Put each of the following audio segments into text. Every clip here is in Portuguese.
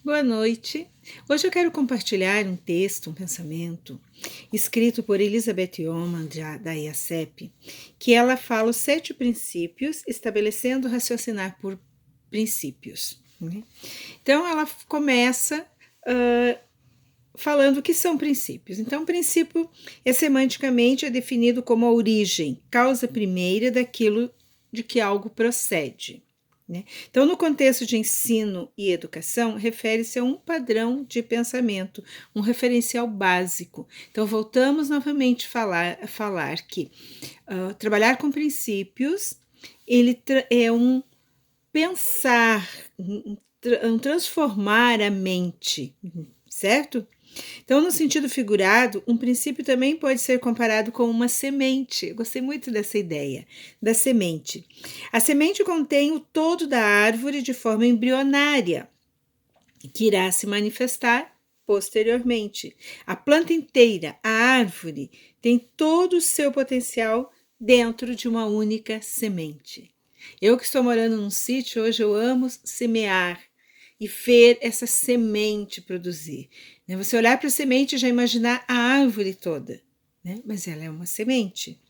Boa noite. Hoje eu quero compartilhar um texto, um pensamento, escrito por Elizabeth Yeoman, da IACEP, que ela fala os 7 princípios, estabelecendo raciocinar por princípios. Né? Então, ela começa falando o que são princípios. Então, princípio semanticamente definido como a origem, causa primeira daquilo de que algo procede. Né? Então, no contexto de ensino e educação, refere-se a um padrão de pensamento, um referencial básico. Então, voltamos novamente a falar que trabalhar com princípios, ele é um pensar, um transformar a mente, certo? Então, no sentido figurado, um princípio também pode ser comparado com uma semente. Eu gostei muito dessa ideia, da semente. A semente contém o todo da árvore de forma embrionária, que irá se manifestar posteriormente. A planta inteira, a árvore, tem todo o seu potencial dentro de uma única semente. Eu que estou morando num sítio, hoje eu amo semear e ver essa semente produzir. Você olhar para a semente e já imaginar a árvore toda, né? Mas ela é uma semente.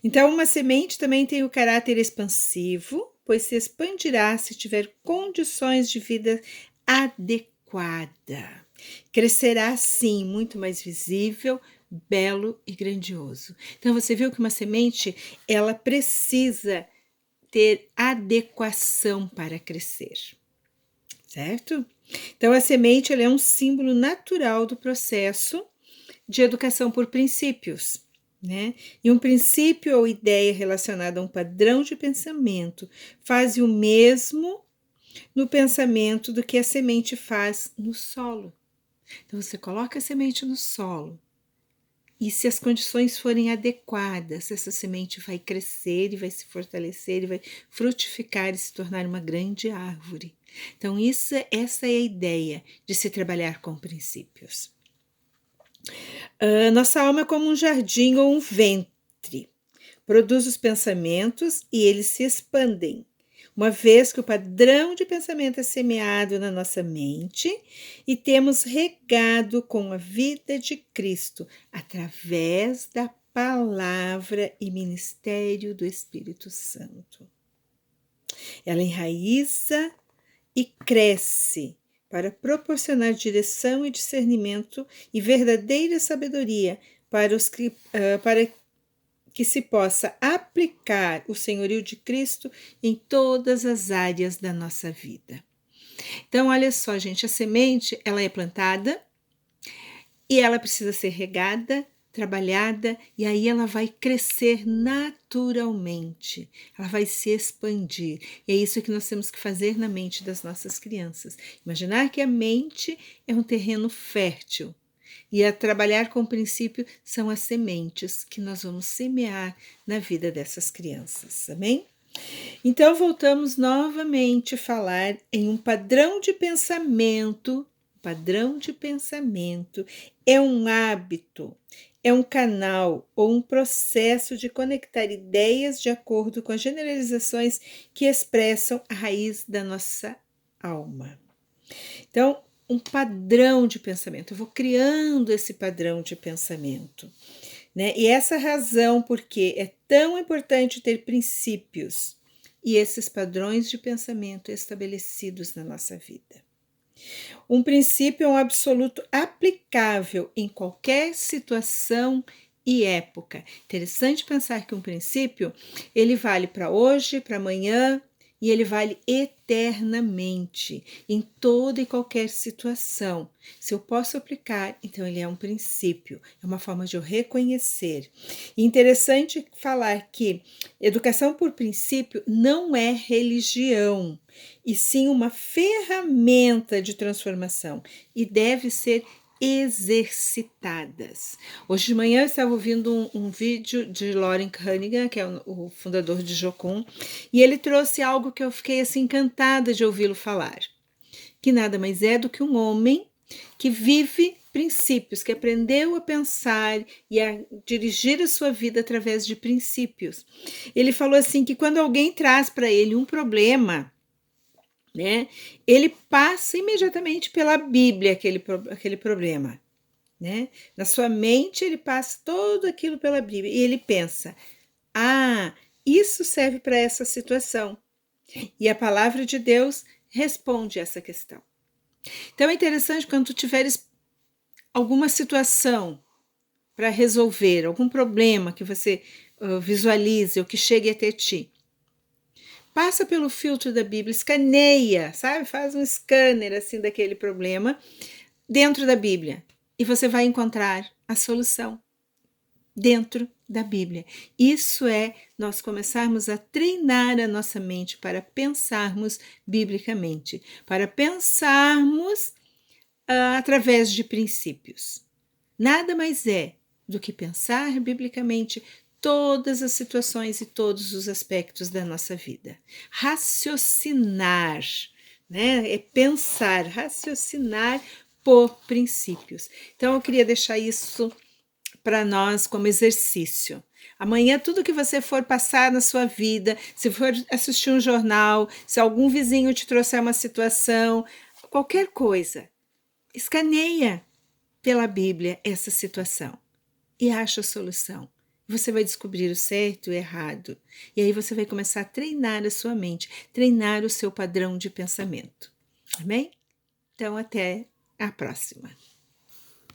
Então, uma semente também tem o caráter expansivo, pois se expandirá se tiver condições de vida adequada. Crescerá, sim, muito mais visível, belo e grandioso. Então, você viu que uma semente, ela precisa ter adequação para crescer, certo? Então, a semente ela é um símbolo natural do processo de educação por princípios, né? E um princípio ou ideia relacionada a um padrão de pensamento faz o mesmo no pensamento do que a semente faz no solo. Então, você coloca a semente no solo e, se as condições forem adequadas, essa semente vai crescer e vai se fortalecer e vai frutificar e se tornar uma grande árvore. Então, essa é a ideia de se trabalhar com princípios. Nossa alma é como um jardim ou um ventre. Produz os pensamentos e eles se expandem, uma vez que o padrão de pensamento é semeado na nossa mente e temos regado com a vida de Cristo através da palavra e ministério do Espírito Santo. Ela enraiza e cresce para proporcionar direção e discernimento e verdadeira sabedoria para que se possa aplicar o senhorio de Cristo em todas as áreas da nossa vida. Então, olha só, gente, a semente, ela é plantada e ela precisa ser regada, trabalhada, e aí ela vai crescer naturalmente, ela vai se expandir. E é isso que nós temos que fazer na mente das nossas crianças. Imaginar que a mente é um terreno fértil, e a trabalhar com o princípio são as sementes que nós vamos semear na vida dessas crianças, amém? Então, voltamos novamente a falar em um padrão de pensamento. Padrão de pensamento é um hábito, é um canal ou um processo de conectar ideias de acordo com as generalizações que expressam a raiz da nossa alma. Então, um padrão de pensamento, eu vou criando esse padrão de pensamento, né? E essa razão porque é tão importante ter princípios e esses padrões de pensamento estabelecidos na nossa vida. Um princípio é um absoluto aplicável em qualquer situação e época. Interessante pensar que um princípio, ele vale para hoje, para amanhã, e ele vale eternamente, em toda e qualquer situação. Se eu posso aplicar, então ele é um princípio, é uma forma de eu reconhecer. E interessante falar que educação por princípio não é religião, e sim uma ferramenta de transformação, e deve ser exercitadas. Hoje de manhã eu estava ouvindo um vídeo de Loren Cunningham, que é o fundador de Jocum, e ele trouxe algo que eu fiquei assim encantada de ouvi-lo falar, que nada mais é do que um homem que vive princípios, que aprendeu a pensar e a dirigir a sua vida através de princípios. Ele falou assim que quando alguém traz para ele um problema, né? Ele passa imediatamente pela Bíblia aquele problema, né? Na sua mente ele passa todo aquilo pela Bíblia e ele pensa: ah, isso serve para essa situação. E a palavra de Deus responde essa questão. Então é interessante quando tu tiveres alguma situação para resolver, algum problema que você visualize ou que chegue até ti. Passa pelo filtro da Bíblia, escaneia, sabe? Faz um scanner assim daquele problema dentro da Bíblia e você vai encontrar a solução dentro da Bíblia. Isso é nós começarmos a treinar a nossa mente para pensarmos biblicamente, para pensarmos através de princípios. Nada mais é do que pensar biblicamente todas as situações e todos os aspectos da nossa vida. Raciocinar, né? É pensar, raciocinar por princípios. Então eu queria deixar isso para nós como exercício. Amanhã, tudo que você for passar na sua vida, se for assistir um jornal, se algum vizinho te trouxer uma situação, qualquer coisa, escaneia pela Bíblia essa situação e acha a solução. Você vai descobrir o certo e o errado. E aí você vai começar a treinar a sua mente, treinar o seu padrão de pensamento. Amém? Então, até a próxima.